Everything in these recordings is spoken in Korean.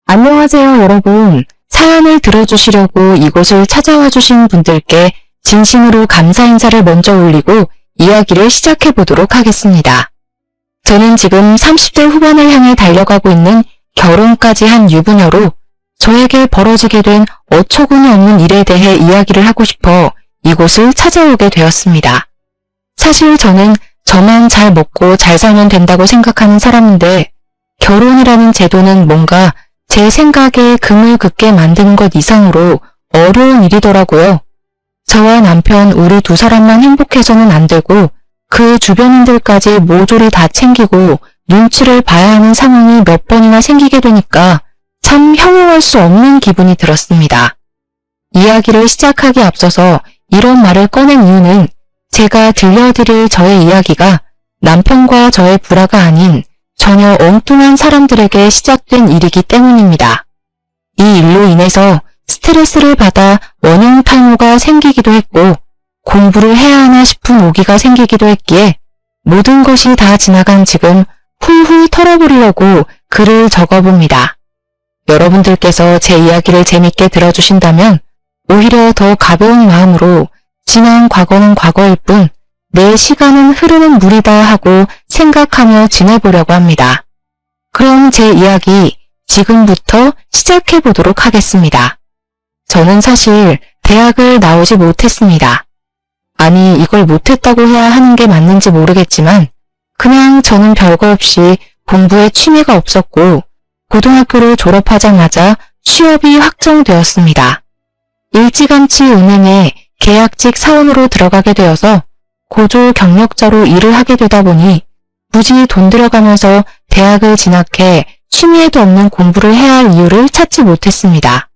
안녕하세요, 여러분. 사연을 들어주시려고 이곳을 찾아와 주신 분들께 진심으로 감사 인사를 먼저 올리고 이야기를 시작해 보도록 하겠습니다. 저는 지금 30대 후반을 향해 달려가고 있는 결혼까지 한 유부녀로 저에게 벌어지게 된 어처구니 없는 일에 대해 이야기를 하고 싶어 이곳을 찾아오게 되었습니다. 사실 저는 저만 잘 먹고 잘 살면 된다고 생각하는 사람인데 결혼이라는 제도는 뭔가 제 생각에 금을 긋게 만드는 것 이상으로 어려운 일이더라고요. 저와 남편 우리 두 사람만 행복해서는 안 되고 그 주변인들까지 모조리 다 챙기고 눈치를 봐야 하는 상황이 몇 번이나 생기게 되니까 참 형용할 수 없는 기분이 들었습니다. 이야기를 시작하기 앞서서 이런 말을 꺼낸 이유는 제가 들려드릴 저의 이야기가 남편과 저의 불화가 아닌 전혀 엉뚱한 사람들에게 시작된 일이기 때문입니다. 이 일로 인해서 스트레스를 받아 원형 탈모가 생기기도 했고 공부를 해야 하나 싶은 오기가 생기기도 했기에 모든 것이 다 지나간 지금 훌훌 털어버리려고 글을 적어봅니다. 여러분들께서 제 이야기를 재밌게 들어주신다면 오히려 더 가벼운 마음으로 지난 과거는 과거일 뿐 내 시간은 흐르는 물이다 하고 생각하며 지내보려고 합니다. 그럼 제 이야기 지금부터 시작해 보도록 하겠습니다. 저는 사실 대학을 나오지 못했습니다. 아니 이걸 못했다고 해야 하는 게 맞는지 모르겠지만 그냥 저는 별거 없이 공부에 취미가 없었고 고등학교를 졸업하자마자 취업이 확정되었습니다. 일찌감치 은행에 계약직 사원으로 들어가게 되어서 고졸 경력자로 일을 하게 되다 보니 굳이 돈 들여가면서 대학을 진학해 취미에도 없는 공부를 해야 할 이유를 찾지 못했습니다.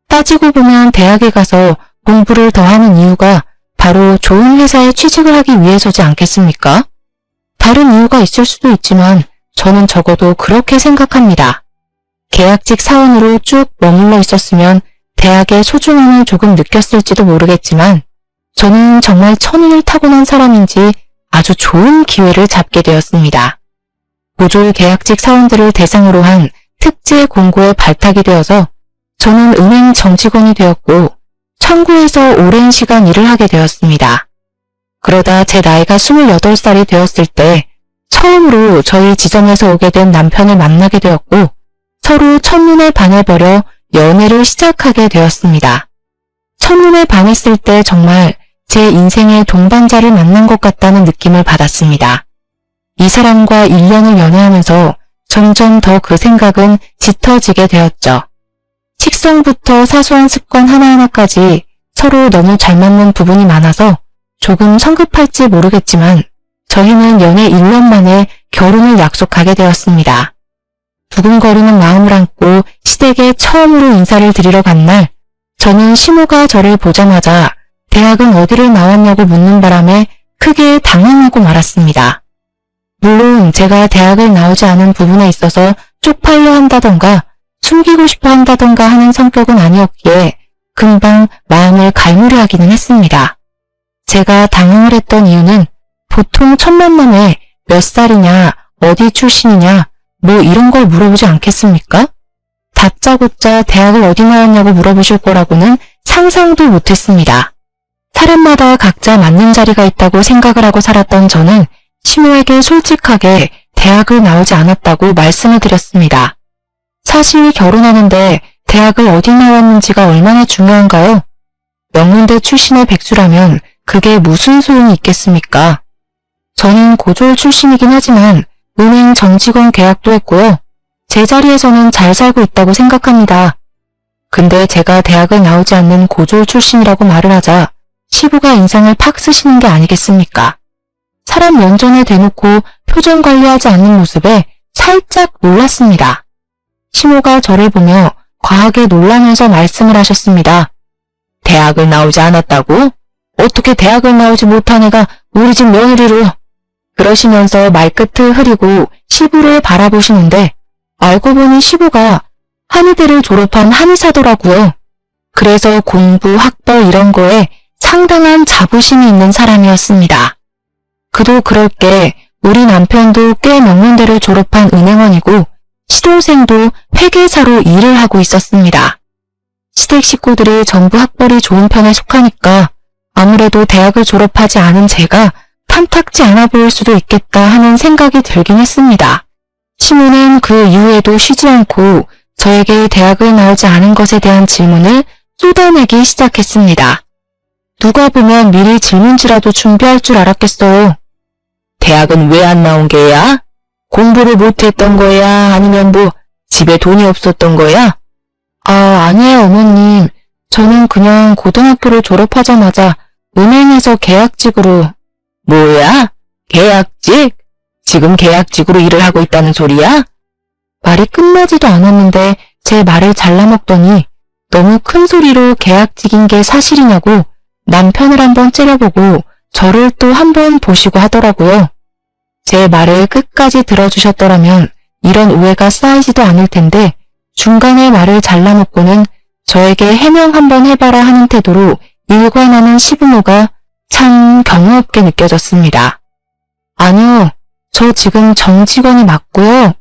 따지고 보면 대학에 가서 공부를 더 하는 이유가 바로 좋은 회사에 취직을 하기 위해서지 않겠습니까? 다른 이유가 있을 수도 있지만 저는 적어도 그렇게 생각합니다. 계약직 사원으로 쭉 머물러 있었으면 대학의 소중함을 조금 느꼈을지도 모르겠지만 저는 정말 천운을 타고난 사람인지 아주 좋은 기회를 잡게 되었습니다. 고졸 계약직 사원들을 대상으로 한 특제 공고에 발탁이 되어서 저는 은행 정직원이 되었고 청구에서 오랜 시간 일을 하게 되었습니다. 그러다 제 나이가 28살이 되었을 때 처음으로 저희 지점에서 오게 된 남편을 만나게 되었고 서로 첫눈에 반해버려 연애를 시작하게 되었습니다. 첫눈에 반했을 때 정말 제 인생의 동반자를 만난 것 같다는 느낌을 받았습니다. 이 사람과 1년을 연애하면서 점점 더 그 생각은 짙어지게 되었죠. 식성부터 사소한 습관 하나하나까지 서로 너무 잘 맞는 부분이 많아서 조금 성급할지 모르겠지만 저희는 연애 1년 만에 결혼을 약속하게 되었습니다. 두근거리는 마음을 안고 시댁에 처음으로 인사를 드리러 간 날 저는 시모가 저를 보자마자 대학은 어디를 나왔냐고 묻는 바람에 크게 당황하고 말았습니다. 물론 제가 대학을 나오지 않은 부분에 있어서 쪽팔려 한다던가 숨기고 싶어 한다던가 하는 성격은 아니었기에 금방 마음을 갈무리하기는 했습니다. 제가 당황을 했던 이유는 보통 첫 만남에 몇 살이냐, 어디 출신이냐, 뭐 이런 걸 물어보지 않겠습니까? 다짜고짜 대학을 어디 나왔냐고 물어보실 거라고는 상상도 못했습니다. 사람마다 각자 맞는 자리가 있다고 생각을 하고 살았던 저는 시모에게 솔직하게 대학을 나오지 않았다고 말씀을 드렸습니다. 사실 결혼하는데 대학을 어디 나왔는지가 얼마나 중요한가요? 명문대 출신의 백수라면 그게 무슨 소용이 있겠습니까? 저는 고졸 출신이긴 하지만 은행 정직원 계약도 했고요. 제 자리에서는 잘 살고 있다고 생각합니다. 근데 제가 대학을 나오지 않는 고졸 출신이라고 말을 하자 시부가 인상을 팍 쓰시는 게 아니겠습니까? 사람 면전에 대놓고 표정 관리하지 않는 모습에 살짝 놀랐습니다. 시모가 저를 보며 과하게 놀라면서 말씀을 하셨습니다. 대학을 나오지 않았다고? 어떻게 대학을 나오지 못한 애가 우리 집 며느리로? 그러시면서 말끝을 흐리고 시부를 바라보시는데 알고 보니 시부가 한의대를 졸업한 한의사더라고요. 그래서 공부, 학벌 이런 거에 상당한 자부심이 있는 사람이었습니다. 그도 그럴 게 우리 남편도 꽤 명문대를 졸업한 은행원이고 시동생도 회계사로 일을 하고 있었습니다. 시댁 식구들이 전부 학벌이 좋은 편에 속하니까 아무래도 대학을 졸업하지 않은 제가 탐탁지 않아 보일 수도 있겠다 하는 생각이 들긴 했습니다. 시모는 그 이후에도 쉬지 않고 저에게 대학을 나오지 않은 것에 대한 질문을 쏟아내기 시작했습니다. 누가 보면 미리 질문지라도 준비할 줄 알았겠어요. 대학은 왜 안 나온 게야? 공부를 못했던 거야? 아니면 집에 돈이 없었던 거야? 아니에요, 어머님. 저는 그냥 고등학교를 졸업하자마자 은행에서 계약직으로. 뭐야? 계약직? 지금 계약직으로 일을 하고 있다는 소리야? 말이 끝나지도 않았는데 제 말을 잘라먹더니 너무 큰 소리로 계약직인 게 사실이냐고 남편을 한번 째려보고 저를 또 한번 보시고 하더라고요. 제 말을 끝까지 들어주셨더라면 이런 오해가 쌓이지도 않을 텐데 중간에 말을 잘라먹고는 저에게 해명 한번 해봐라 하는 태도로 일관하는 시부모가 참 경우 없게 느껴졌습니다. 아니요, 저 지금 정직원이 맞고요.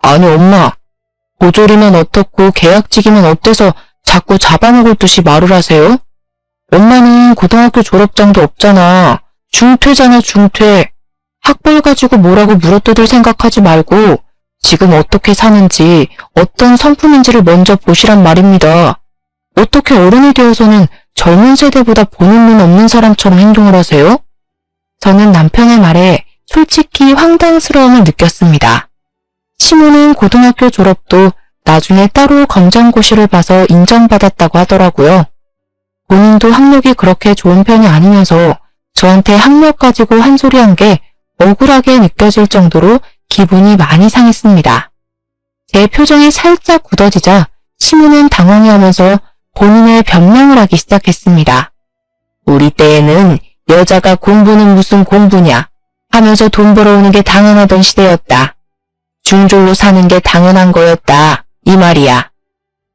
아니 엄마, 보졸이면 어떻고 계약직이면 어때서 자꾸 잡아먹을 듯이 말을 하세요? 엄마는 고등학교 졸업장도 없잖아. 중퇴잖아, 중퇴. 학벌 가지고 뭐라고 물어뜯을 생각하지 말고 지금 어떻게 사는지 어떤 성품인지를 먼저 보시란 말입니다. 어떻게 어른이 되어서는 젊은 세대보다 보는 눈 없는 사람처럼 행동을 하세요? 저는 남편의 말에 솔직히 황당스러움을 느꼈습니다. 시모는 고등학교 졸업도 나중에 따로 검정고시를 봐서 인정받았다고 하더라고요. 본인도 학력이 그렇게 좋은 편이 아니면서 저한테 학력 가지고 한 소리 한 게 억울하게 느껴질 정도로 기분이 많이 상했습니다. 제 표정이 살짝 굳어지자 시모는 당황해하면서 본인의 변명을 하기 시작했습니다. 우리 때에는 여자가 공부는 무슨 공부냐 하면서 돈 벌어오는 게 당연하던 시대였다. 중졸로 사는 게 당연한 거였다. 이 말이야.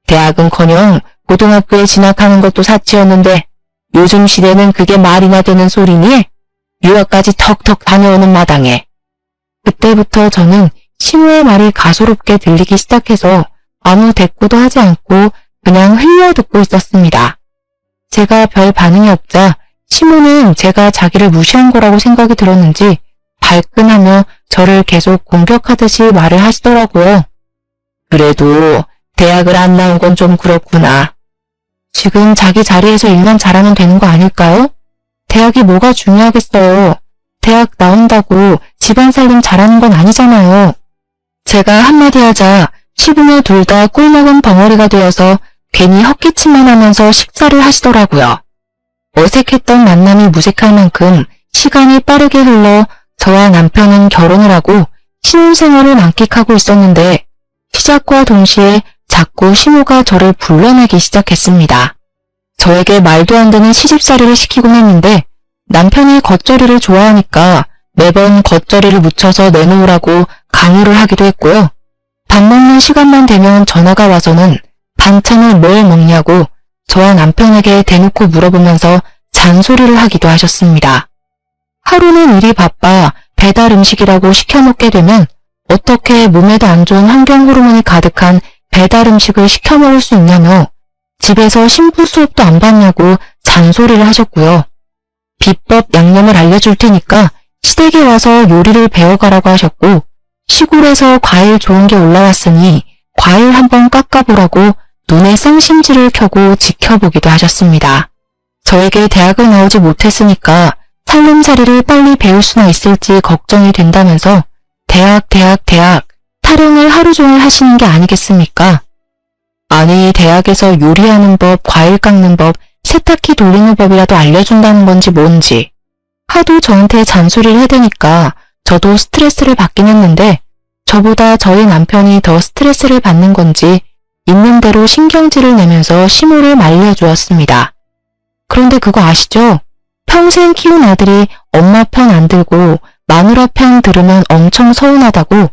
대학은커녕 고등학교에 진학하는 것도 사치였는데 요즘 시대는 그게 말이나 되는 소리니? 유학까지 턱턱 다녀오는 마당에. 그때부터 저는 시모의 말이 가소롭게 들리기 시작해서 아무 대꾸도 하지 않고 그냥 흘려듣고 있었습니다. 제가 별 반응이 없자 시모는 제가 자기를 무시한 거라고 생각이 들었는지 발끈하며 저를 계속 공격하듯이 말을 하시더라고요. 그래도 대학을 안 나온 건 좀 그렇구나. 지금 자기 자리에서 일만 잘하면 되는 거 아닐까요? 대학이 뭐가 중요하겠어요. 대학 나온다고 집안 살림 잘하는 건 아니잖아요. 제가 한마디 하자 시부모 둘 다 꿀먹은 벙어리가 되어서 괜히 헛기침만 하면서 식사를 하시더라고요. 어색했던 만남이 무색할 만큼 시간이 빠르게 흘러 저와 남편은 결혼을 하고 신혼생활을 만끽하고 있었는데 시작과 동시에 자꾸 시모가 저를 불러내기 시작했습니다. 저에게 말도 안 되는 시집살이를 시키곤 했는데 남편이 겉절이를 좋아하니까 매번 겉절이를 묻혀서 내놓으라고 강요를 하기도 했고요. 밥 먹는 시간만 되면 전화가 와서는 반찬을 뭘 먹냐고 저와 남편에게 대놓고 물어보면서 잔소리를 하기도 하셨습니다. 하루는 일이 바빠 배달 음식이라고 시켜 먹게 되면 어떻게 몸에도 안 좋은 환경 호르몬이 가득한 배달 음식을 시켜 먹을 수 있냐며 집에서 신부 수업도 안 받냐고 잔소리를 하셨고요. 비법 양념을 알려줄 테니까 시댁에 와서 요리를 배워가라고 하셨고 시골에서 과일 좋은 게 올라왔으니 과일 한번 깎아보라고 눈에 쌍심지를 켜고 지켜보기도 하셨습니다. 저에게 대학을 나오지 못했으니까 살림살이를 빨리 배울 수나 있을지 걱정이 된다면서 대학 타령을 하루 종일 하시는 게 아니겠습니까? 아니 대학에서 요리하는 법, 과일 깎는 법, 세탁기 돌리는 법이라도 알려준다는 건지 뭔지 하도 저한테 잔소리를 해대니까 저도 스트레스를 받긴 했는데 저보다 저희 남편이 더 스트레스를 받는 건지 있는 대로 신경질을 내면서 시모를 말려주었습니다. 그런데 그거 아시죠? 평생 키운 아들이 엄마 편 안 들고 마누라 편 들으면 엄청 서운하다고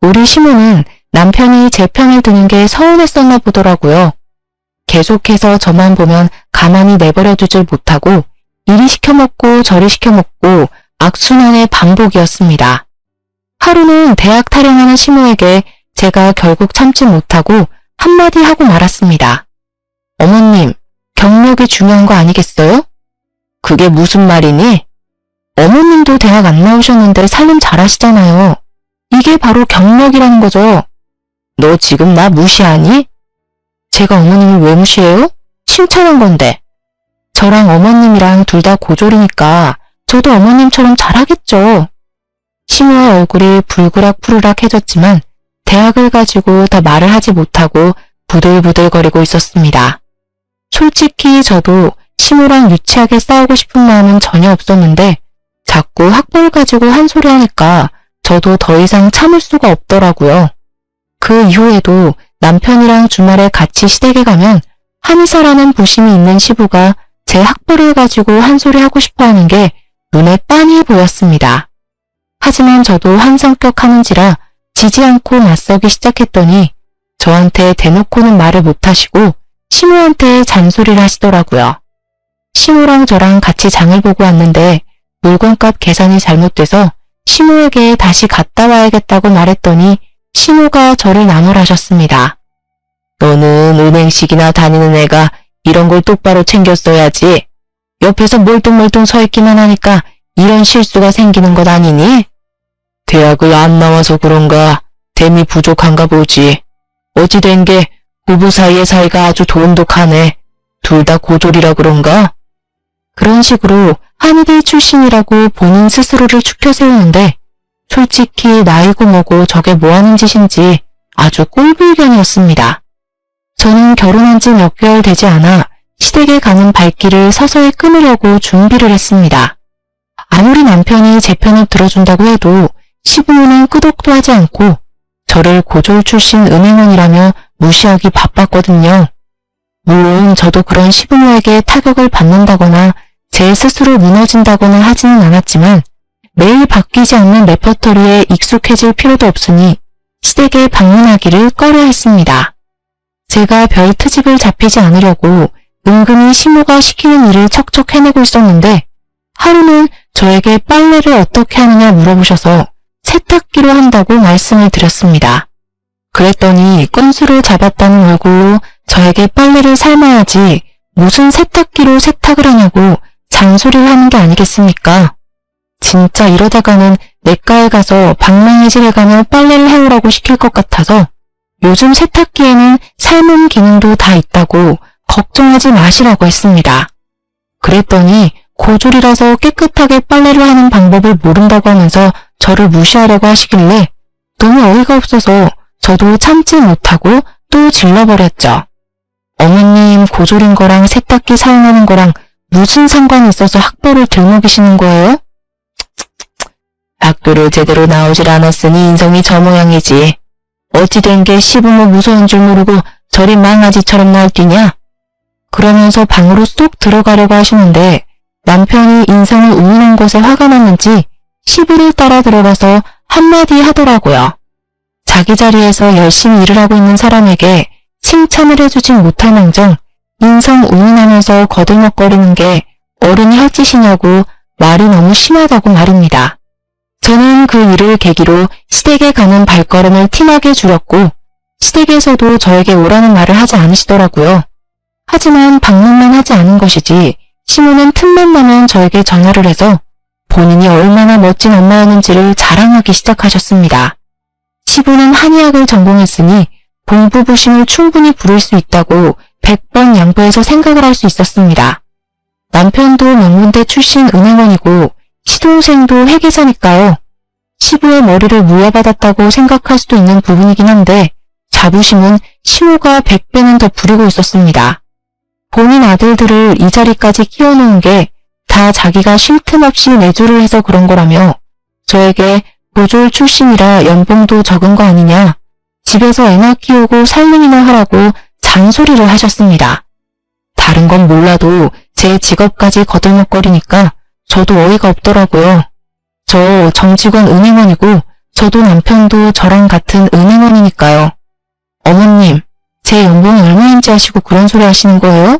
우리 시모는 남편이 제 편을 드는 게 서운했었나 보더라고요. 계속해서 저만 보면 가만히 내버려 두질 못하고 이리 시켜먹고 저리 시켜먹고 악순환의 반복이었습니다. 하루는 대학 타령하는 시모에게 제가 결국 참지 못하고 한마디 하고 말았습니다. 어머님, 경력이 중요한 거 아니겠어요? 그게 무슨 말이니? 어머님도 대학 안 나오셨는데 살림 잘하시잖아요. 이게 바로 경력이라는 거죠. 너 지금 나 무시하니? 제가 어머님을 왜 무시해요? 칭찬한 건데. 저랑 어머님이랑 둘 다 고졸이니까 저도 어머님처럼 잘하겠죠. 시모의 얼굴이 불그락푸르락해졌지만 대학을 가지고 더 말을 하지 못하고 부들부들거리고 있었습니다. 솔직히 저도 시모랑 유치하게 싸우고 싶은 마음은 전혀 없었는데 자꾸 학벌 가지고 한 소리 하니까 저도 더 이상 참을 수가 없더라고요. 그 이후에도 남편이랑 주말에 같이 시댁에 가면 한의사라는 부심이 있는 시부가 제 학벌을 가지고 한 소리 하고 싶어 하는 게 눈에 빤히 보였습니다. 하지만 저도 한 성격 하는지라 지지 않고 맞서기 시작했더니 저한테 대놓고는 말을 못하시고 시모한테 잔소리를 하시더라고요. 시모랑 저랑 같이 장을 보고 왔는데 물건값 계산이 잘못돼서 시모에게 다시 갔다 와야겠다고 말했더니 시모가 저를 나무라셨습니다. 너는 은행식이나 다니는 애가 이런 걸 똑바로 챙겼어야지. 옆에서 멀뚱멀뚱 서 있기만 하니까 이런 실수가 생기는 것 아니니? 대학을 안 나와서 그런가 댐이 부족한가 보지. 어찌된 게 부부 사이의 사이가 아주 돈독하네. 둘 다 고졸이라 그런가? 그런 식으로 한의대 출신이라고 본인 스스로를 추켜 세우는데 솔직히 나이고 뭐고 저게 뭐하는 짓인지 아주 꼴불견이었습니다. 저는 결혼한 지 몇 개월 되지 않아 시댁에 가는 발길을 서서히 끊으려고 준비를 했습니다. 아무리 남편이 제 편을 들어준다고 해도 시부모는 끄덕도 하지 않고 저를 고졸 출신 은행원이라며 무시하기 바빴거든요. 물론 저도 그런 시부모에게 타격을 받는다거나 제 스스로 무너진다거나 하지는 않았지만 매일 바뀌지 않는 레퍼토리에 익숙해질 필요도 없으니 시댁에 방문하기를 꺼려했습니다. 제가 별 트집을 잡히지 않으려고 은근히 시모가 시키는 일을 척척 해내고 있었는데 하루는 저에게 빨래를 어떻게 하느냐 물어보셔서 세탁기로 한다고 말씀을 드렸습니다. 그랬더니 건수를 잡았다는 얼굴로 저에게 빨래를 삶아야지 무슨 세탁기로 세탁을 하냐고 잔소리를 하는 게 아니겠습니까? 진짜 이러다가는 내과에 가서 방망이질에 가며 빨래를 해오라고 시킬 것 같아서 요즘 세탁기에는 삶은 기능도 다 있다고 걱정하지 마시라고 했습니다. 그랬더니 고졸이라서 깨끗하게 빨래를 하는 방법을 모른다고 하면서 저를 무시하려고 하시길래 너무 어이가 없어서 저도 참지 못하고 또 질러버렸죠. 어머님 고졸인 거랑 세탁기 사용하는 거랑 무슨 상관이 있어서 학벌을 들먹이시는 거예요? 학교를 제대로 나오질 않았으니 인성이 저 모양이지. 어찌된 게 시부모 무서운 줄 모르고 저리 망아지처럼 날뛰냐? 그러면서 방으로 쏙 들어가려고 하시는데 남편이 인성을 우문한 것에 화가 났는지 시부를 따라 들어가서 한마디 하더라고요. 자기 자리에서 열심히 일을 하고 있는 사람에게 칭찬을 해주진 못할 망정 인성 우문하면서 거들먹거리는 게 어른이 할 짓이냐고 말이 너무 심하다고 말입니다. 저는 그 일을 계기로 시댁에 가는 발걸음을 티나게 줄였고 시댁에서도 저에게 오라는 말을 하지 않으시더라고요. 하지만 방문만 하지 않은 것이지 시모는 틈만 나면 저에게 전화를 해서 본인이 얼마나 멋진 엄마였는지를 자랑하기 시작하셨습니다. 시부는 한의학을 전공했으니 공부부심을 충분히 부릴 수 있다고 100번 양보해서 생각을 할 수 있었습니다. 남편도 명문대 출신 은행원이고 시동생도 회계사니까요. 시부의 머리를 물려받았다고 생각할 수도 있는 부분이긴 한데 자부심은 시모가 100배는 더 부리고 있었습니다. 본인 아들들을 이 자리까지 키워놓은 게 다 자기가 쉴 틈 없이 내조를 해서 그런 거라며 저에게 고졸 출신이라 연봉도 적은 거 아니냐, 집에서 애나 키우고 살림이나 하라고 잔소리를 하셨습니다. 다른 건 몰라도 제 직업까지 거들먹거리니까 저도 어이가 없더라고요. 저 정직원 은행원이고 저도 남편도 저랑 같은 은행원이니까요. 어머님, 제 연봉이 얼마인지 아시고 그런 소리 하시는 거예요?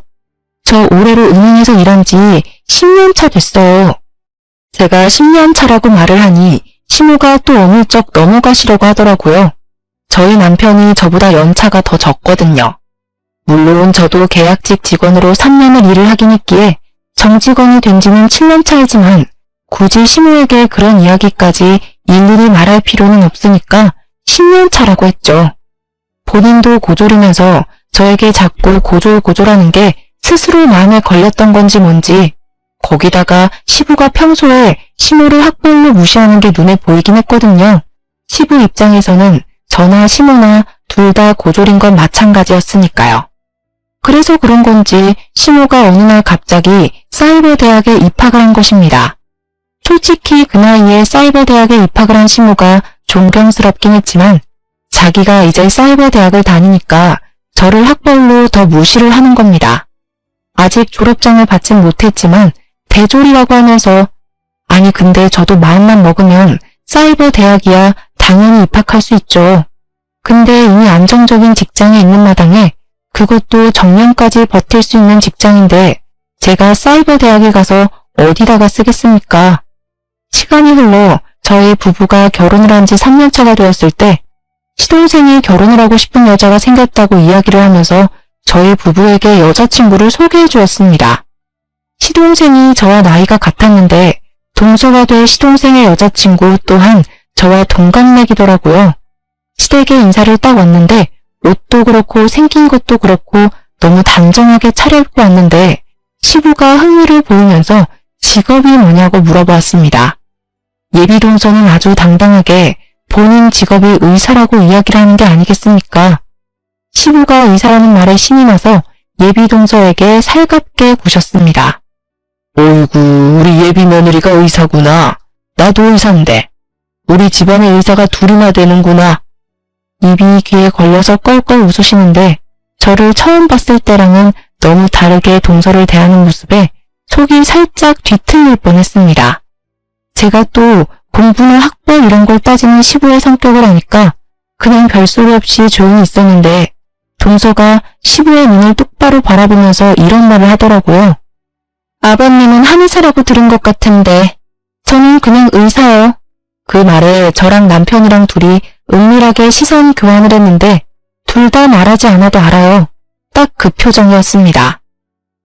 저 올해로 은행에서 일한 지 10년 차 됐어요. 제가 10년 차라고 말을 하니 시모가 또 어물쩍 넘어가시려고 하더라고요. 저희 남편이 저보다 연차가 더 적거든요. 물론 저도 계약직 직원으로 3년을 일을 하긴 했기에 정직원이 된 지는 7년 차이지만 굳이 시모에게 그런 이야기까지 일일이 말할 필요는 없으니까 10년 차라고 했죠. 본인도 고졸이면서 저에게 자꾸 고졸하는 게 스스로 마음에 걸렸던 건지 뭔지, 거기다가 시부가 평소에 시모를 학벌로 무시하는 게 눈에 보이긴 했거든요. 시부 입장에서는 저나 시모나 둘 다 고졸인 건 마찬가지였으니까요. 그래서 그런 건지 시모가 어느 날 갑자기 사이버 대학에 입학을 한 것입니다. 솔직히 그 나이에 사이버 대학에 입학을 한 시모가 존경스럽긴 했지만 자기가 이제 사이버 대학을 다니니까 저를 학벌로 더 무시를 하는 겁니다. 아직 졸업장을 받진 못했지만 대졸이라고 하면서 아니 근데 저도 마음만 먹으면 사이버 대학이야 당연히 입학할 수 있죠. 근데 이미 안정적인 직장에 있는 마당에 그것도 정년까지 버틸 수 있는 직장인데 제가 사이버 대학에 가서 어디다가 쓰겠습니까? 시간이 흘러 저희 부부가 결혼을 한 지 3년 차가 되었을 때 시동생이 결혼을 하고 싶은 여자가 생겼다고 이야기를 하면서 저희 부부에게 여자친구를 소개해 주었습니다. 시동생이 저와 나이가 같았는데 동서가 될 시동생의 여자친구 또한 저와 동갑내기더라고요. 시댁에 인사를 딱 왔는데 옷도 그렇고 생긴 것도 그렇고 너무 단정하게 차려입고 왔는데 시부가 흥미를 보이면서 직업이 뭐냐고 물어보았습니다. 예비동서는 아주 당당하게 본인 직업이 의사라고 이야기를 하는 게 아니겠습니까? 시부가 의사라는 말에 신이 나서 예비동서에게 살갑게 구셨습니다. 어이구, 우리 예비 며느리가 의사구나. 나도 의사인데. 우리 집안에 의사가 둘이나 되는구나. 입이 귀에 걸려서 껄껄 웃으시는데 저를 처음 봤을 때랑은 너무 다르게 동서를 대하는 모습에 속이 살짝 뒤틀릴 뻔했습니다. 제가 또 공부나 학벌 이런 걸 따지는 시부의 성격을 아니까 그냥 별소리 없이 조용히 있었는데 동서가 시부의 눈을 똑바로 바라보면서 이런 말을 하더라고요. 아버님은 한의사라고 들은 것 같은데 저는 그냥 의사요. 그 말에 저랑 남편이랑 둘이 은밀하게 시선 교환을 했는데 둘 다 말하지 않아도 알아요. 딱 그 표정이었습니다.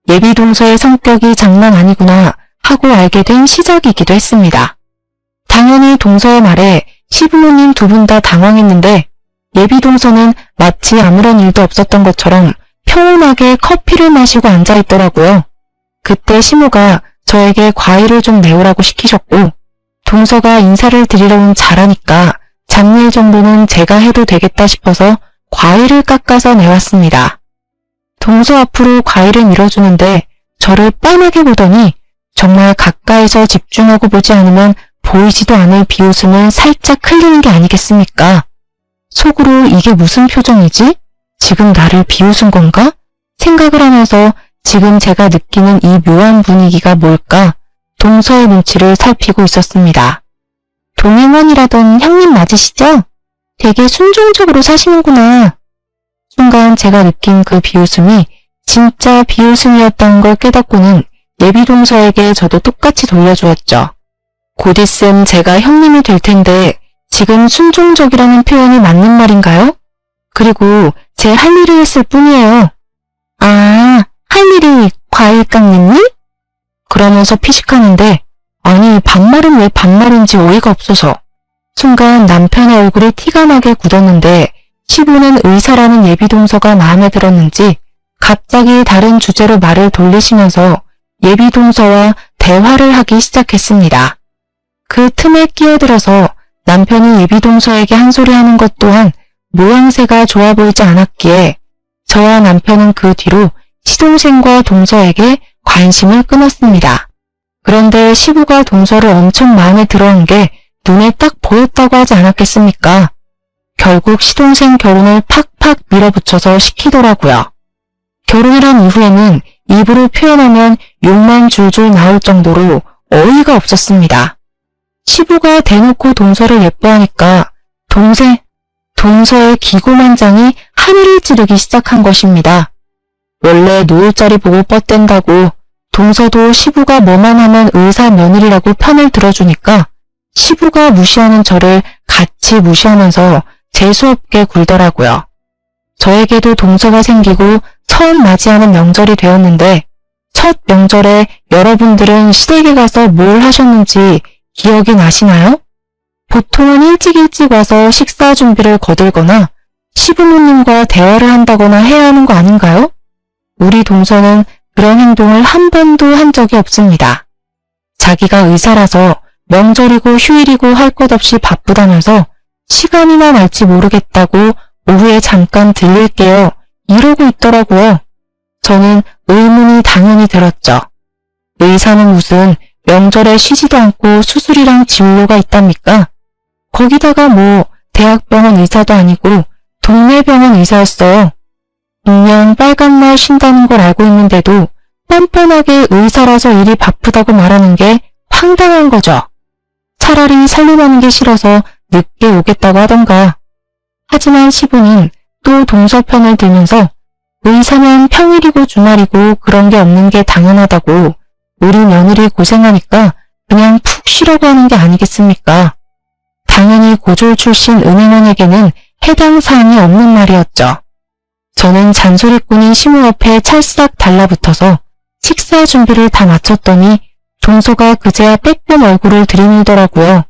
예비동서의 성격이 장난 아니구나 하고 알게 된 시작이기도 했습니다. 당연히 동서의 말에 시부모님 두 분 다 당황했는데 예비동서는 마치 아무런 일도 없었던 것처럼 평온하게 커피를 마시고 앉아있더라고요. 그때 시모가 저에게 과일을 좀 내오라고 시키셨고 동서가 인사를 드리러는 잘하니까 잡일 정도는 제가 해도 되겠다 싶어서 과일을 깎아서 내왔습니다. 동서 앞으로 과일을 밀어주는데 저를 빤하게 보더니 정말 가까이서 집중하고 보지 않으면 보이지도 않을 비웃음을 살짝 흘리는 게 아니겠습니까? 속으로 이게 무슨 표정이지? 지금 나를 비웃은 건가? 생각을 하면서 지금 제가 느끼는 이 묘한 분위기가 뭘까? 동서의 눈치를 살피고 있었습니다. 동행원이라던 형님 맞으시죠? 되게 순종적으로 사시는구나. 순간 제가 느낀 그 비웃음이 진짜 비웃음이었다는 걸 깨닫고는 예비동서에게 저도 똑같이 돌려주었죠. 곧 있음 제가 형님이 될 텐데 지금 순종적이라는 표현이 맞는 말인가요? 그리고 제 할 일을 했을 뿐이에요. 아, 할 일이 과일 깎는 일? 그러면서 피식하는데 아니 반말은 왜 반말인지 어이가 없어서 순간 남편의 얼굴이 티가 나게 굳었는데 시부는 의사라는 예비동서가 마음에 들었는지 갑자기 다른 주제로 말을 돌리시면서 예비동서와 대화를 하기 시작했습니다. 그 틈에 끼어들어서 남편이 예비동서에게 한 소리 하는 것 또한 모양새가 좋아 보이지 않았기에 저와 남편은 그 뒤로 시동생과 동서에게 관심을 끊었습니다. 그런데 시부가 동서를 엄청 마음에 들어한 게 눈에 딱 보였다고 하지 않았겠습니까? 결국 시동생 결혼을 팍팍 밀어붙여서 시키더라고요. 결혼을 한 이후에는 입으로 표현하면 욕만 줄줄 나올 정도로 어이가 없었습니다. 시부가 대놓고 동서를 예뻐하니까 동서의 기고만장이 하늘을 찌르기 시작한 것입니다. 원래 노을자리 보고 뻗댄다고 동서도 시부가 뭐만 하면 의사 며느리라고 편을 들어주니까 시부가 무시하는 저를 같이 무시하면서 재수없게 굴더라고요. 저에게도 동서가 생기고 처음 맞이하는 명절이 되었는데 첫 명절에 여러분들은 시댁에 가서 뭘 하셨는지 기억이 나시나요? 보통은 일찍 와서 식사 준비를 거들거나 시부모님과 대화를 한다거나 해야 하는 거 아닌가요? 우리 동서는 그런 행동을 한 번도 한 적이 없습니다. 자기가 의사라서 명절이고 휴일이고 할 것 없이 바쁘다면서 시간이나 날지 모르겠다고 오후에 잠깐 들릴게요. 이러고 있더라고요. 저는 의문이 당연히 들었죠. 의사는 무슨 명절에 쉬지도 않고 수술이랑 진료가 있답니까? 거기다가 뭐 대학병원 의사도 아니고 동네 병원 의사였어요. 분명 빨간 날 쉰다는 걸 알고 있는데도 뻔뻔하게 의사라서 일이 바쁘다고 말하는 게 황당한 거죠. 차라리 살림하는 게 싫어서 늦게 오겠다고 하던가. 하지만 시부는 또 동서 편을 들면서 의사면 평일이고 주말이고 그런 게 없는 게 당연하다고 우리 며느리 고생하니까 그냥 푹 쉬라고 하는 게 아니겠습니까? 당연히 고졸 출신 은행원에게는 해당 사항이 없는 말이었죠. 저는 잔소리꾼인 시모 옆에 찰싹 달라붙어서 식사 준비를 다 마쳤더니 동서가 그제야 빼꼼 얼굴을 들이밀더라고요.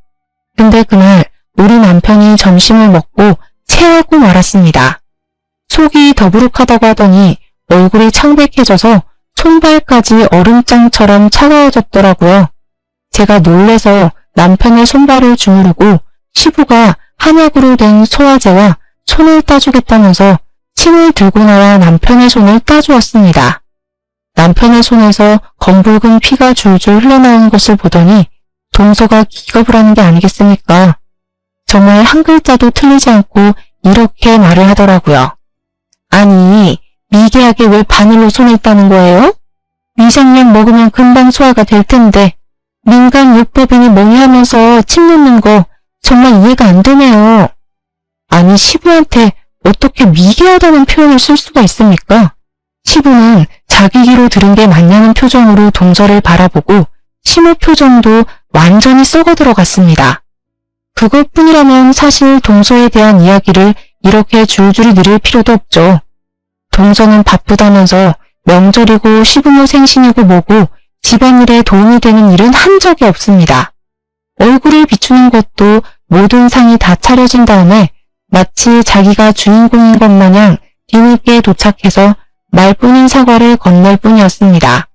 근데 그날 우리 남편이 점심을 먹고 체하고 말았습니다. 속이 더부룩하다고 하더니 얼굴이 창백해져서 손발까지 얼음장처럼 차가워졌더라고요. 제가 놀래서 남편의 손발을 주무르고 시부가 한약으로 된 소화제와 손을 따주겠다면서 침을 들고 나와 남편의 손을 따주었습니다. 남편의 손에서 검붉은 피가 줄줄 흘러나오는 것을 보더니 동서가 기겁을 하는 게 아니겠습니까? 정말 한 글자도 틀리지 않고 이렇게 말을 하더라고요. 아니, 미개하게 왜 바늘로 손을 따는 거예요? 위장약 먹으면 금방 소화가 될 텐데 민간요법이니 뭐니 하면서 침 놓는 거 정말 이해가 안 되네요. 아니, 시부한테 어떻게 미개하다는 표현을 쓸 수가 있습니까? 시부는 자기 귀로 들은 게 맞냐는 표정으로 동서를 바라보고 시모 표정도 완전히 썩어 들어갔습니다. 그것뿐이라면 사실 동서에 대한 이야기를 이렇게 줄줄이 늘릴 필요도 없죠. 동서는 바쁘다면서 명절이고 시부모 생신이고 뭐고 집안일에 도움이 되는 일은 한 적이 없습니다. 얼굴을 비추는 것도 모든 상이 다 차려진 다음에 마치 자기가 주인공인 것 마냥 뒤늦게 도착해서 말뿐인 사과를 건넬 뿐이었습니다.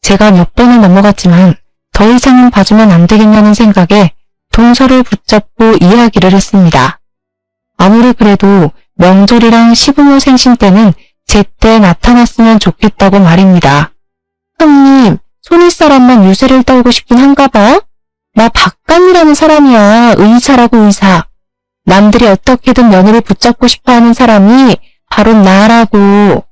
제가 몇 번을 넘어갔지만 더 이상은 봐주면 안 되겠냐는 생각에 동서를 붙잡고 이야기를 했습니다. 아무리 그래도 명절이랑 시부모 생신 때는 제때 나타났으면 좋겠다고 말입니다. 형님, 손윗사람만 유세를 떨고 싶긴 한가 봐? 나 박간이라는 사람이야. 의사라고 의사. 남들이 어떻게든 며느리 붙잡고 싶어하는 사람이 바로 나라고.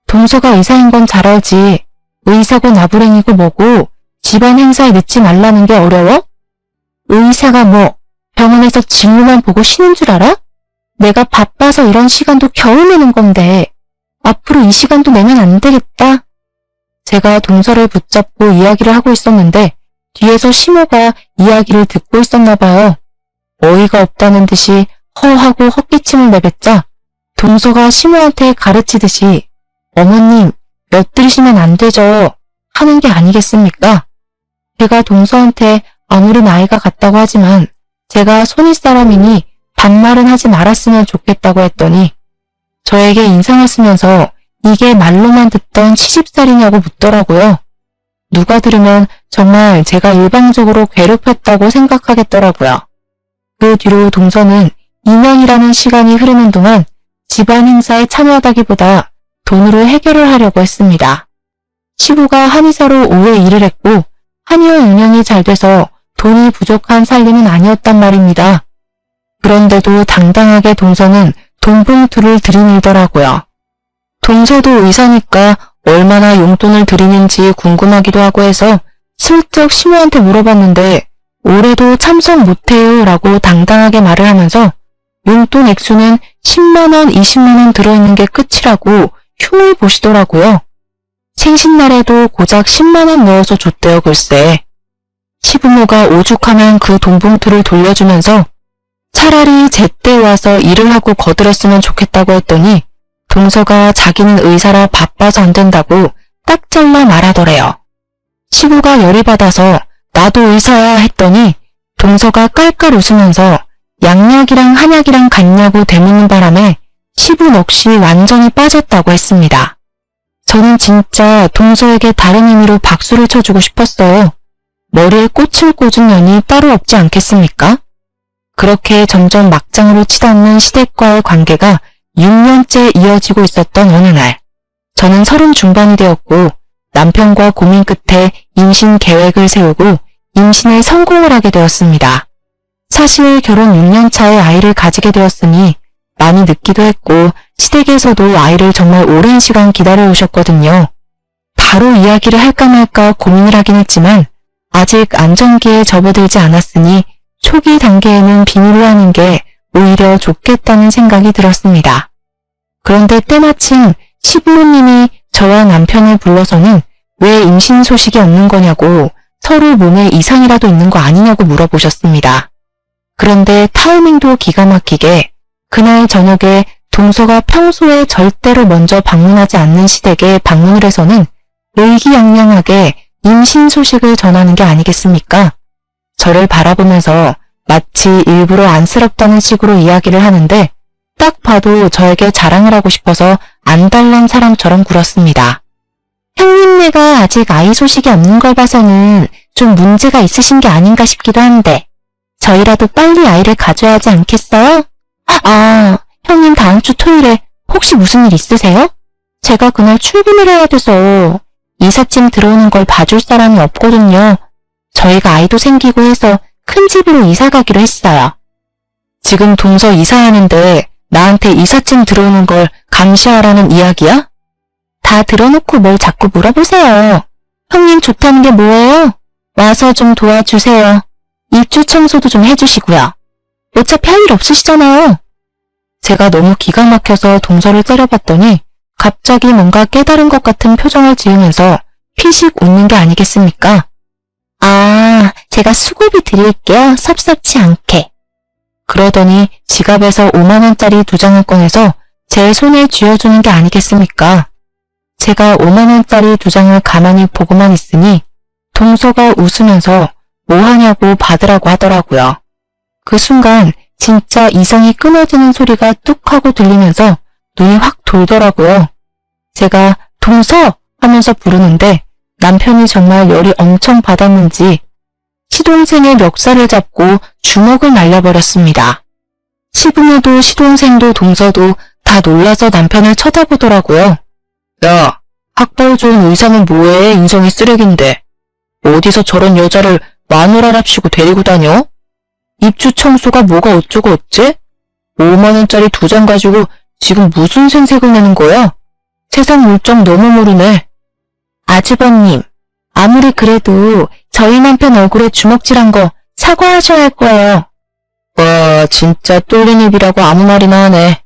동서가 의사인 건 잘 알지. 의사고 나부랭이고 뭐고 집안 행사에 늦지 말라는 게 어려워? 의사가 뭐 병원에서 진료만 보고 쉬는 줄 알아? 내가 바빠서 이런 시간도 겨우 내는 건데 앞으로 이 시간도 내면 안 되겠다. 제가 동서를 붙잡고 이야기를 하고 있었는데 뒤에서 시모가 이야기를 듣고 있었나 봐요. 어이가 없다는 듯이 허하고 헛기침을 내뱉자 동서가 시모한테 가르치듯이 어머님, 엿들이시면 안 되죠. 하는 게 아니겠습니까? 제가 동서한테 아무리 나이가 같다고 하지만 제가 손윗사람이니 반말은 하지 말았으면 좋겠다고 했더니 저에게 인상을 쓰면서 이게 말로만 듣던 시집살이냐고 묻더라고요. 누가 들으면 정말 제가 일방적으로 괴롭혔다고 생각하겠더라고요. 그 뒤로 동서는 2년이라는 시간이 흐르는 동안 집안 행사에 참여하다기보다 돈으로 해결을 하려고 했습니다. 시부가 한의사로 오래 일을 했고 한의원 운영이 잘 돼서 돈이 부족한 살림은 아니었단 말입니다. 그런데도 당당하게 동서는 돈봉투를 들이밀더라고요. 동서도 의사니까 얼마나 용돈을 드리는지 궁금하기도 하고 해서 슬쩍 시모한테 물어봤는데 올해도 참석 못해요 라고 당당하게 말을 하면서 용돈 액수는 10만원, 20만원 들어있는 게 끝이라고 흉을 보시더라고요. 생신날에도 고작 10만원 넣어서 줬대요 글쎄. 시부모가 오죽하면 그 돈봉투를 돌려주면서 차라리 제때 와서 일을 하고 거들었으면 좋겠다고 했더니 동서가 자기는 의사라 바빠서 안 된다고 딱 잘라 말하더래요. 시부가 열이 받아서 나도 의사야 했더니 동서가 깔깔 웃으면서 양약이랑 한약이랑 같냐고 되묻는 바람에 시부 넋이 완전히 빠졌다고 했습니다. 저는 진짜 동서에게 다른 의미로 박수를 쳐주고 싶었어요. 머리에 꽃을 꽂은 년이 따로 없지 않겠습니까? 그렇게 점점 막장으로 치닫는 시댁과의 관계가 6년째 이어지고 있었던 어느 날, 저는 30 중반이 되었고 남편과 고민 끝에 임신 계획을 세우고 임신에 성공을 하게 되었습니다. 사실 결혼 6년 차에 아이를 가지게 되었으니 많이 늦기도 했고 시댁에서도 아이를 정말 오랜 시간 기다려 오셨거든요. 바로 이야기를 할까 말까 고민을 하긴 했지만 아직 안정기에 접어들지 않았으니 초기 단계에는 비밀로 하는 게 오히려 좋겠다는 생각이 들었습니다. 그런데 때마침 시부모님이 저와 남편을 불러서는 왜 임신 소식이 없는 거냐고 서로 몸에 이상이라도 있는 거 아니냐고 물어보셨습니다. 그런데 타이밍도 기가 막히게 그날 저녁에 동서가 평소에 절대로 먼저 방문하지 않는 시댁에 방문을 해서는 의기양양하게 임신 소식을 전하는 게 아니겠습니까? 저를 바라보면서 마치 일부러 안쓰럽다는 식으로 이야기를 하는데 딱 봐도 저에게 자랑을 하고 싶어서 안달난 사람처럼 굴었습니다. 형님네가 아직 아이 소식이 없는 걸 봐서는 좀 문제가 있으신 게 아닌가 싶기도 한데 저희라도 빨리 아이를 가져야 하지 않겠어요? 아, 형님 다음 주 토요일에 혹시 무슨 일 있으세요? 제가 그날 출근을 해야 돼서 이삿짐 들어오는 걸 봐줄 사람이 없거든요. 저희가 아이도 생기고 해서 큰 집으로 이사 가기로 했어요. 지금 동서 이사하는데 나한테 이삿짐 들어오는 걸 감시하라는 이야기야? 다 들어놓고 뭘 자꾸 물어보세요. 형님 좋다는 게 뭐예요? 와서 좀 도와주세요. 입주 청소도 좀 해주시고요. 어차피 할 일 없으시잖아요. 제가 너무 기가 막혀서 동서를 때려봤더니 갑자기 뭔가 깨달은 것 같은 표정을 지으면서 피식 웃는 게 아니겠습니까? 아, 제가 수고비 드릴게요. 섭섭치 않게. 그러더니 지갑에서 5만원짜리 2장을 꺼내서 제 손에 쥐어주는 게 아니겠습니까? 제가 5만원짜리 2장을 가만히 보고만 있으니 동서가 웃으면서 뭐 하냐고 받으라고 하더라고요. 그 순간 진짜 이성이 끊어지는 소리가 뚝 하고 들리면서 눈이 확 돌더라고요. 제가 동서 하면서 부르는데 남편이 정말 열이 엄청 받았는지 시동생의 멱살을 잡고 주먹을 날려버렸습니다. 시부모도 시동생도 동서도 다 놀라서 남편을 쳐다보더라고요. 야, 학벌 좋은 의사는 뭐해? 인성이 쓰레기인데. 어디서 저런 여자를 마누라랍시고 데리고 다녀? 입주 청소가 뭐가 어쩌고 어째? 5만원짜리 2장 가지고 지금 무슨 생색을 내는 거야? 세상 물정 너무 모르네. 아주버님, 아무리 그래도 저희 남편 얼굴에 주먹질한 거 사과하셔야 할 거예요. 와, 진짜 뚫린 입이라고 아무 말이나 하네.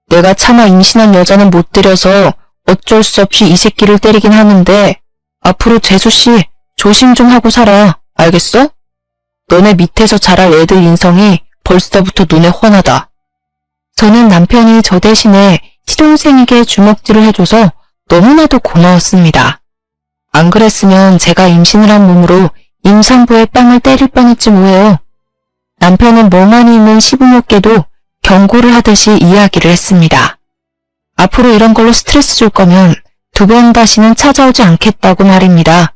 내가 차마 임신한 여자는 못 들여서 어쩔 수 없이 이 새끼를 때리긴 하는데 앞으로 재수씨 조심 좀 하고 살아. 알겠어? 너네 밑에서 자랄 애들 인성이 벌써부터 눈에 훤하다. 저는 남편이 저 대신에 시동생에게 주먹질을 해줘서 너무나도 고마웠습니다. 안 그랬으면 제가 임신을 한 몸으로 임산부의 빵을 때릴 뻔했지 뭐예요. 남편은 멍하니 있는 시부모께도 경고를 하듯이 이야기를 했습니다. 앞으로 이런 걸로 스트레스 줄 거면 2번 다시는 찾아오지 않겠다고 말입니다.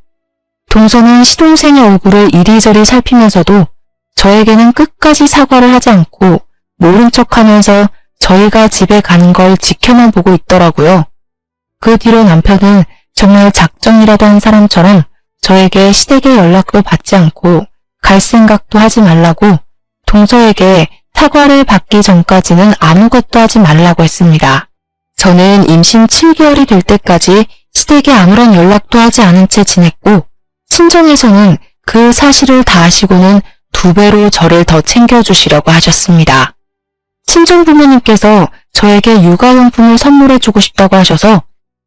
동서는 시동생의 얼굴을 이리저리 살피면서도 저에게는 끝까지 사과를 하지 않고 모른 척하면서 저희가 집에 가는 걸 지켜만 보고 있더라고요. 그 뒤로 남편은 정말 작정이라도 한 사람처럼 저에게 시댁의 연락도 받지 않고 갈 생각도 하지 말라고 동서에게 사과를 받기 전까지는 아무것도 하지 말라고 했습니다. 저는 임신 7개월이 될 때까지 시댁에 아무런 연락도 하지 않은 채 지냈고 친정에서는 그 사실을 다 아시고는 2배로 저를 더 챙겨주시려고 하셨습니다. 친정 부모님께서 저에게 육아용품을 선물해주고 싶다고 하셔서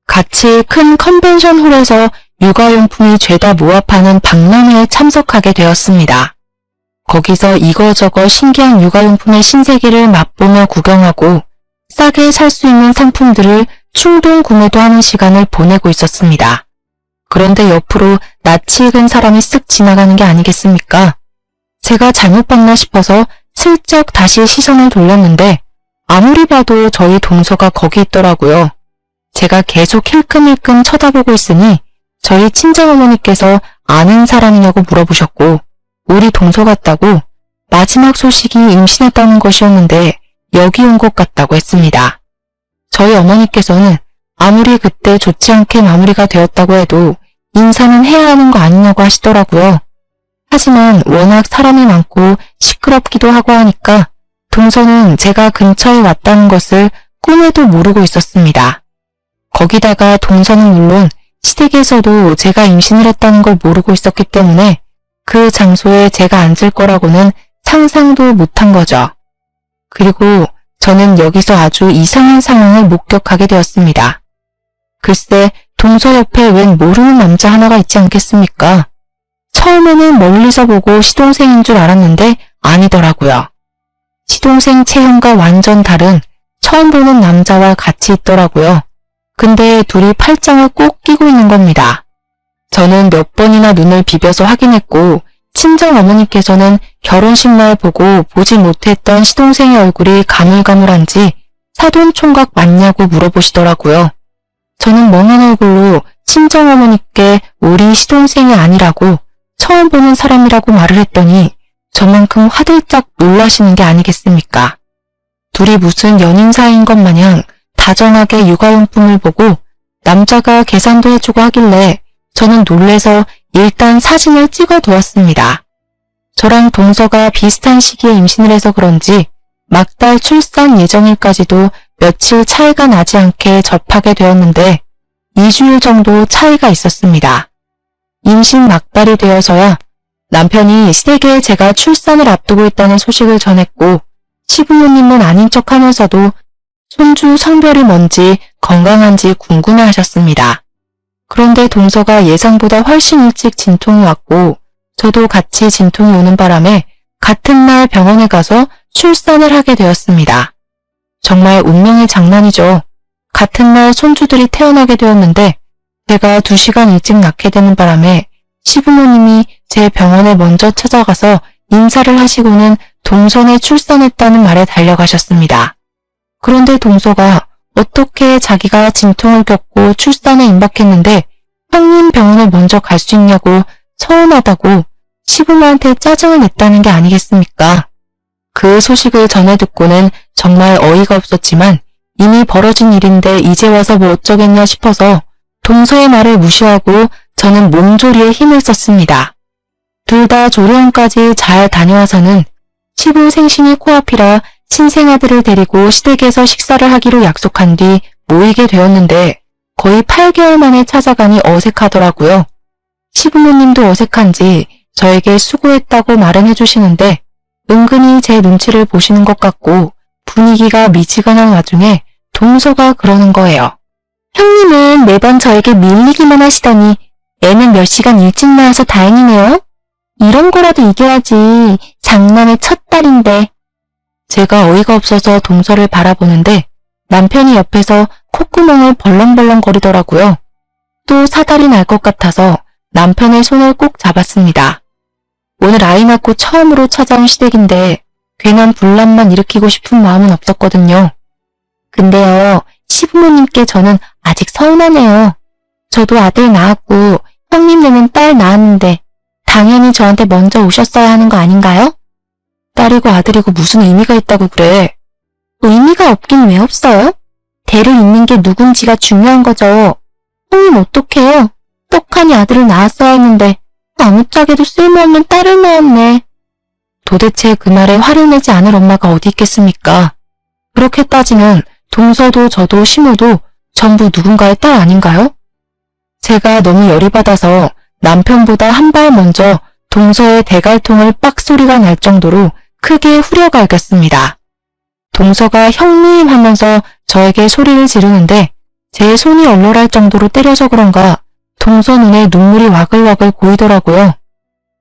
같이 큰 컨벤션 홀에서 육아용품이 죄다 모아파는 박람회에 참석하게 되었습니다. 거기서 이거저거 신기한 육아용품의 신세계를 맛보며 구경하고 싸게 살 수 있는 상품들을 충동 구매도 하는 시간을 보내고 있었습니다. 그런데 옆으로 낯이 익은 사람이 쓱 지나가는 게 아니겠습니까? 제가 잘못 봤나 싶어서 슬쩍 다시 시선을 돌렸는데 아무리 봐도 저희 동서가 거기 있더라고요. 제가 계속 힐끔힐끔 쳐다보고 있으니 저희 친정어머니께서 아는 사람이냐고 물어보셨고 우리 동서 같다고 마지막 소식이 임신했다는 것이었는데 여기 온 것 같다고 했습니다. 저희 어머니께서는 아무리 그때 좋지 않게 마무리가 되었다고 해도 인사는 해야 하는 거 아니냐고 하시더라고요. 하지만 워낙 사람이 많고 시끄럽기도 하고 하니까 동서는 제가 근처에 왔다는 것을 꿈에도 모르고 있었습니다. 거기다가 동서는 물론 시댁에서도 제가 임신을 했다는 걸 모르고 있었기 때문에 그 장소에 제가 앉을 거라고는 상상도 못한 거죠. 그리고 저는 여기서 아주 이상한 상황을 목격하게 되었습니다. 글쎄, 동서 옆에 웬 모르는 남자 하나가 있지 않겠습니까? 처음에는 멀리서 보고 시동생인 줄 알았는데 아니더라고요. 시동생 체형과 완전 다른 처음 보는 남자와 같이 있더라고요. 근데 둘이 팔짱을 꼭 끼고 있는 겁니다. 저는 몇 번이나 눈을 비벼서 확인했고 친정어머니께서는 결혼식 날 보고 보지 못했던 시동생의 얼굴이 가물가물한지 사돈총각 맞냐고 물어보시더라고요. 저는 멍한 얼굴로 친정어머니께 우리 시동생이 아니라고 처음 보는 사람이라고 말을 했더니 저만큼 화들짝 놀라시는 게 아니겠습니까? 둘이 무슨 연인 사이인 것 마냥 다정하게 육아용품을 보고 남자가 계산도 해주고 하길래 저는 놀래서 일단 사진을 찍어 두었습니다. 저랑 동서가 비슷한 시기에 임신을 해서 그런지 막달 출산 예정일까지도 며칠 차이가 나지 않게 접하게 되었는데 2주일 정도 차이가 있었습니다. 임신 막달이 되어서야 남편이 시댁에 제가 출산을 앞두고 있다는 소식을 전했고 시부모님은 아닌 척하면서도 손주 성별이 뭔지 건강한지 궁금해하셨습니다. 그런데 동서가 예상보다 훨씬 일찍 진통이 왔고 저도 같이 진통이 오는 바람에 같은 날 병원에 가서 출산을 하게 되었습니다. 정말 운명의 장난이죠. 같은 날 손주들이 태어나게 되었는데 제가 2시간 일찍 낳게 되는 바람에 시부모님이 제 병원에 먼저 찾아가서 인사를 하시고는 동선에 출산했다는 말에 달려가셨습니다. 그런데 동서가 어떻게 자기가 진통을 겪고 출산에 임박했는데 형님 병원에 먼저 갈 수 있냐고 서운하다고 시부모한테 짜증을 냈다는 게 아니겠습니까? 그 소식을 전해 듣고는 정말 어이가 없었지만 이미 벌어진 일인데 이제 와서 뭐 어쩌겠냐 싶어서 동서의 말을 무시하고 저는 몸조리에 힘을 썼습니다. 둘 다 조리원까지 잘 다녀와서는 시부 생신이 코앞이라 신생아들을 데리고 시댁에서 식사를 하기로 약속한 뒤 모이게 되었는데 거의 8개월 만에 찾아가니 어색하더라고요. 시부모님도 어색한지 저에게 수고했다고 말은 해주시는데 은근히 제 눈치를 보시는 것 같고 분위기가 미지근한 와중에 동서가 그러는 거예요. 형님은 매번 저에게 밀리기만 하시더니 애는 몇 시간 일찍 나와서 다행이네요. 이런 거라도 이겨야지. 장남의 첫 딸인데. 제가 어이가 없어서 동서를 바라보는데 남편이 옆에서 콧구멍을 벌렁벌렁 거리더라고요. 또 사달이 날 것 같아서 남편의 손을 꼭 잡았습니다. 오늘 아이 낳고 처음으로 찾아온 시댁인데 괜한 분란만 일으키고 싶은 마음은 없었거든요. 근데요, 시부모님께 저는 아직 서운하네요. 저도 아들 낳았고 형님네는 딸 낳았는데 당연히 저한테 먼저 오셨어야 하는 거 아닌가요? 딸이고 아들이고 무슨 의미가 있다고 그래. 의미가 없긴 왜 없어요? 대를 잇는 게 누군지가 중요한 거죠. 형님 어떡해요? 떡하니 아들을 낳았어야 했는데 아무짝에도 쓸모없는 딸을 낳았네. 도대체 그 말에 화를 내지 않을 엄마가 어디 있겠습니까? 그렇게 따지면 동서도 저도 시모도 전부 누군가의 딸 아닌가요? 제가 너무 열이 받아서 남편보다 한 발 먼저 동서의 대갈통을 빡소리가 날 정도로 크게 후려갈겼습니다. 동서가 형님 하면서 저에게 소리를 지르는데 제 손이 얼얼할 정도로 때려서 그런가 동서 눈에 눈물이 와글와글 고이더라고요.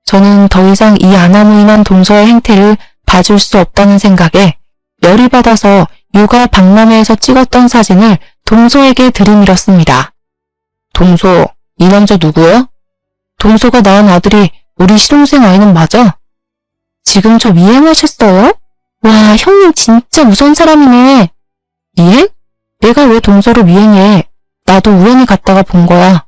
저는 더 이상 이 아나무인한 동서의 행태를 봐줄 수 없다는 생각에 열이 받아서 육아 박람회에서 찍었던 사진을 동서에게 들이밀었습니다. 동서, 이 남자 누구야? 동서가 낳은 아들이 우리 시동생 아이는 맞아? 지금 저 미행하셨어요? 와, 형님 진짜 무서운 사람이네. 미행? 내가 왜 동서를 미행해? 나도 우연히 갔다가 본 거야.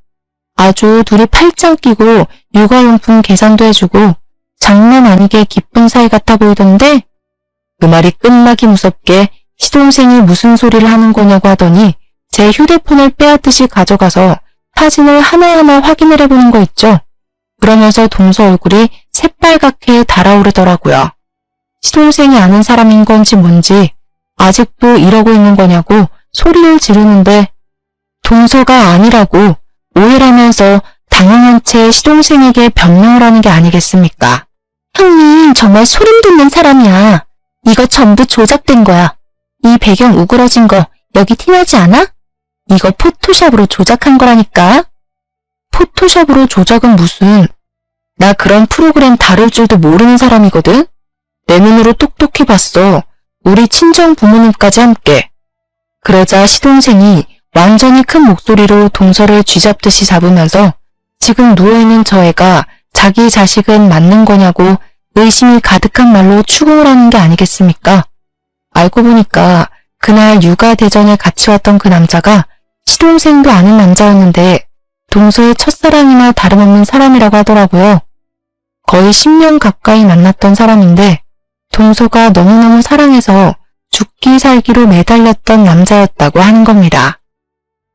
아주 둘이 팔짱 끼고 육아용품 계산도 해주고 장난 아니게 기쁜 사이 같아 보이던데? 그 말이 끝나기 무섭게 시동생이 무슨 소리를 하는 거냐고 하더니 제 휴대폰을 빼앗듯이 가져가서 사진을 하나하나 확인을 해보는 거 있죠. 그러면서 동서 얼굴이 새빨갛게 달아오르더라고요. 시동생이 아는 사람인 건지 뭔지 아직도 이러고 있는 거냐고 소리를 지르는데 동서가 아니라고 오해라면서 당황한 채 시동생에게 변명을 하는 게 아니겠습니까? 형님 정말 소름 돋는 사람이야. 이거 전부 조작된 거야. 이 배경 우그러진 거 여기 티나지 않아? 이거 포토샵으로 조작한 거라니까. 포토샵으로 조작은 무슨. 나 그런 프로그램 다룰 줄도 모르는 사람이거든. 내 눈으로 똑똑히 봤어. 우리 친정 부모님까지 함께. 그러자 시동생이 완전히 큰 목소리로 동서를 쥐잡듯이 잡으면서 지금 누워있는 저 애가 자기 자식은 맞는 거냐고 의심이 가득한 말로 추궁을 하는 게 아니겠습니까? 알고 보니까 그날 육아대전에 같이 왔던 그 남자가 시동생도 아는 남자였는데 동서의 첫사랑이나 다름없는 사람이라고 하더라고요. 거의 10년 가까이 만났던 사람인데 동서가 너무너무 사랑해서 죽기 살기로 매달렸던 남자였다고 하는 겁니다.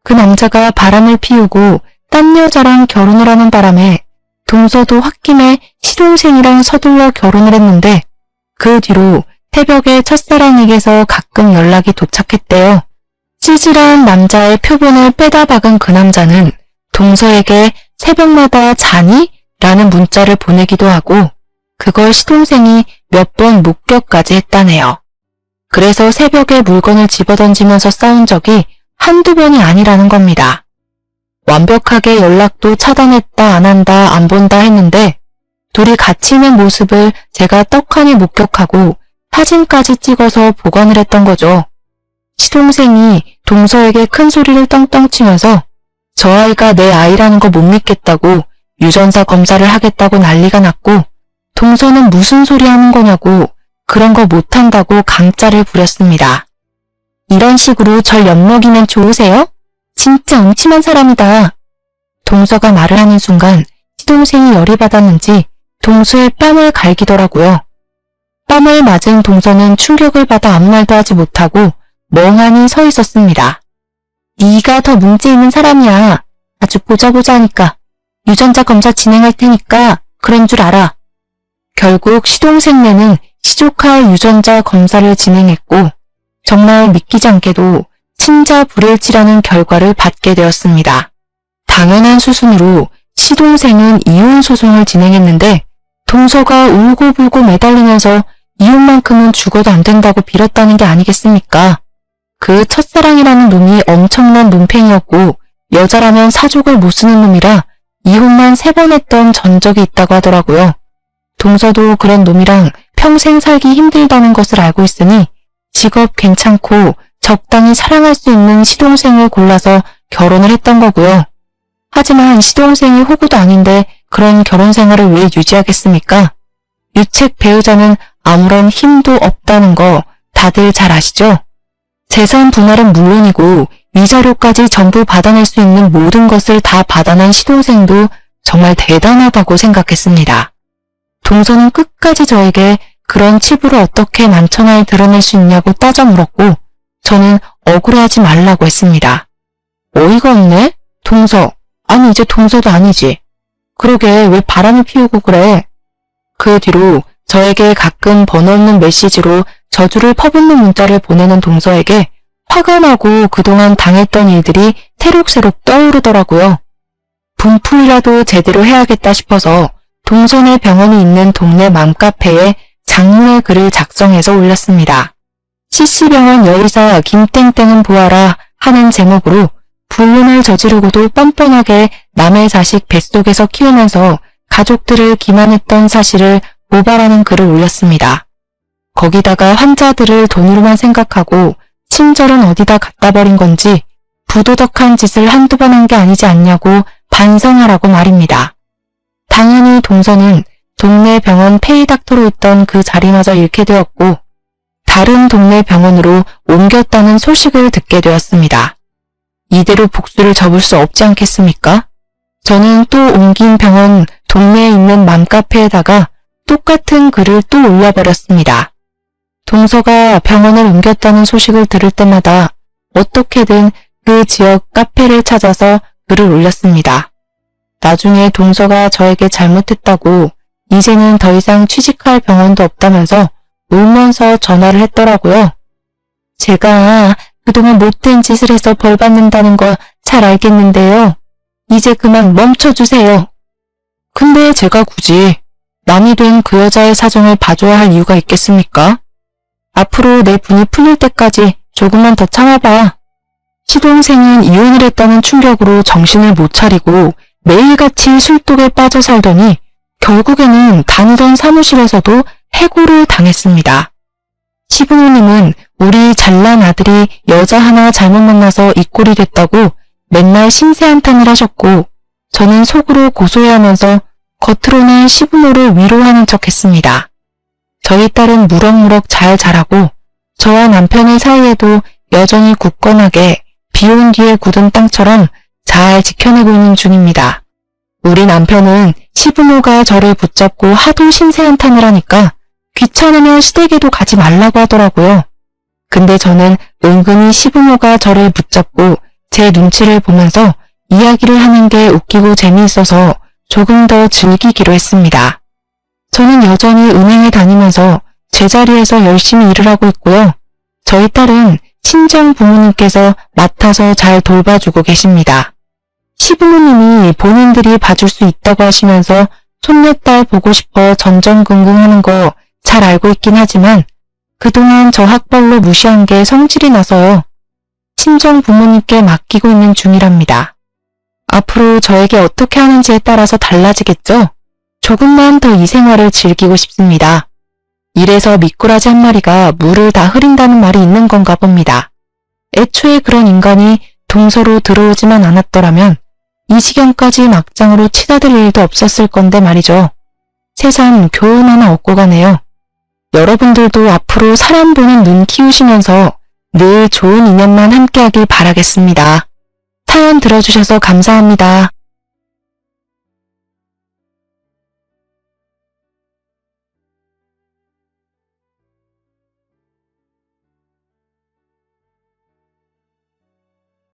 그 남자가 바람을 피우고 딴 여자랑 결혼을 하는 바람에 동서도 홧김에 시동생이랑 서둘러 결혼을 했는데 그 뒤로 새벽에 첫사랑에게서 가끔 연락이 도착했대요. 찌질한 남자의 표본을 빼다 박은 그 남자는 동서에게 새벽마다 자니? 라는 문자를 보내기도 하고 그걸 시동생이 몇 번 목격까지 했다네요. 그래서 새벽에 물건을 집어던지면서 싸운 적이 한두 번이 아니라는 겁니다. 완벽하게 연락도 차단했다 안 한다 안 본다 했는데 둘이 같이 있는 모습을 제가 떡하니 목격하고 사진까지 찍어서 보관을 했던 거죠. 시동생이 동서에게 큰 소리를 떵떵 치면서 저 아이가 내 아이라는 거 못 믿겠다고 유전자 검사를 하겠다고 난리가 났고 동서는 무슨 소리 하는 거냐고 그런 거 못한다고 강짜를 부렸습니다. 이런 식으로 절 엿먹이면 좋으세요? 진짜 음침한 사람이다. 동서가 말을 하는 순간 시동생이 열이 받았는지 동서의 뺨을 갈기더라고요. 뺨을 맞은 동서는 충격을 받아 아무 말도 하지 못하고 멍하니 서 있었습니다. 네가 더 문제 있는 사람이야. 아주 보자 하니까. 유전자 검사 진행할 테니까 그런 줄 알아. 결국 시동생네는 시조카 유전자 검사를 진행했고 정말 믿기지 않게도 친자 불일치라는 결과를 받게 되었습니다. 당연한 수순으로 시동생은 이혼 소송을 진행했는데 동서가 울고불고 매달리면서 이혼만큼은 죽어도 안 된다고 빌었다는 게 아니겠습니까? 그 첫사랑이라는 놈이 엄청난 논팽이였고 여자라면 사족을 못 쓰는 놈이라 이혼만 3번 했던 전적이 있다고 하더라고요. 동서도 그런 놈이랑 평생 살기 힘들다는 것을 알고 있으니 직업 괜찮고 적당히 사랑할 수 있는 시동생을 골라서 결혼을 했던 거고요. 하지만 시동생이 호구도 아닌데 그런 결혼 생활을 왜 유지하겠습니까? 유책 배우자는 아무런 힘도 없다는 거 다들 잘 아시죠? 재산 분할은 물론이고 위자료까지 전부 받아낼 수 있는 모든 것을 다 받아낸 시동생도 정말 대단하다고 생각했습니다. 동서는 끝까지 저에게 그런 치부를 어떻게 만천하에 드러낼 수 있냐고 따져 물었고 저는 억울해하지 말라고 했습니다. 어이가 없네? 동서. 아니 이제 동서도 아니지. 그러게 왜 바람을 피우고 그래? 그 뒤로 저에게 가끔 번호 없는 메시지로 저주를 퍼붓는 문자를 보내는 동서에게 화가 나고 그동안 당했던 일들이 새록새록 떠오르더라고요. 분풀이라도 제대로 해야겠다 싶어서 동선의 병원이 있는 동네 맘카페에 장문의 글을 작성해서 올렸습니다. CC병원 여의사 김땡땡은 보아라 하는 제목으로 불륜을 저지르고도 뻔뻔하게 남의 자식 뱃속에서 키우면서 가족들을 기만했던 사실을 고발하는 글을 올렸습니다. 거기다가 환자들을 돈으로만 생각하고 친절은 어디다 갖다 버린 건지 부도덕한 짓을 한두 번 한 게 아니지 않냐고 반성하라고 말입니다. 당연히 동서는 동네 병원 페이닥터로 있던 그 자리마저 잃게 되었고 다른 동네 병원으로 옮겼다는 소식을 듣게 되었습니다. 이대로 복수를 접을 수 없지 않겠습니까? 저는 또 옮긴 병원 동네에 있는 맘카페에다가 똑같은 글을 또 올려버렸습니다. 동서가 병원을 옮겼다는 소식을 들을 때마다 어떻게든 그 지역 카페를 찾아서 글을 올렸습니다. 나중에 동서가 저에게 잘못했다고 이제는 더 이상 취직할 병원도 없다면서 울면서 전화를 했더라고요. 제가 그동안 못된 짓을 해서 벌 받는다는 거 잘 알겠는데요. 이제 그만 멈춰주세요. 근데 제가 굳이 남이 된 그 여자의 사정을 봐줘야 할 이유가 있겠습니까? 앞으로 내 분이 풀릴 때까지 조금만 더 참아봐. 시동생은 이혼을 했다는 충격으로 정신을 못 차리고 매일같이 술독에 빠져 살더니 결국에는 다니던 사무실에서도 해고를 당했습니다. 시부모님은 우리 잘난 아들이 여자 하나 잘못 만나서 이 꼴이 됐다고 맨날 신세한탄을 하셨고 저는 속으로 고소해하면서 겉으로는 시부모를 위로하는 척했습니다. 저희 딸은 무럭무럭 잘 자라고 저와 남편의 사이에도 여전히 굳건하게 비온 뒤에 굳은 땅처럼 잘 지켜내고 있는 중입니다. 우리 남편은 시부모가 저를 붙잡고 하도 신세한탄을 하니까 귀찮으면 시댁에도 가지 말라고 하더라고요. 근데 저는 은근히 시부모가 저를 붙잡고 제 눈치를 보면서 이야기를 하는 게 웃기고 재미있어서 조금 더 즐기기로 했습니다. 저는 여전히 은행에 다니면서 제자리에서 열심히 일을 하고 있고요. 저희 딸은 친정 부모님께서 맡아서 잘 돌봐주고 계십니다. 시부모님이 본인들이 봐줄 수 있다고 하시면서 손녀딸 보고 싶어 전전긍긍하는 거 잘 알고 있긴 하지만 그동안 저 학벌로 무시한 게 성질이 나서요. 친정 부모님께 맡기고 있는 중이랍니다. 앞으로 저에게 어떻게 하는지에 따라서 달라지겠죠? 조금만 더 이 생활을 즐기고 싶습니다. 이래서 미꾸라지 한 마리가 물을 다 흐린다는 말이 있는 건가 봅니다. 애초에 그런 인간이 동서로 들어오지만 않았더라면 이 지경까지 막장으로 치닫을 일도 없었을 건데 말이죠. 새삼 교훈 하나 얻고 가네요. 여러분들도 앞으로 사람 보는 눈 키우시면서 늘 좋은 인연만 함께하길 바라겠습니다. 사연 들어주셔서 감사합니다.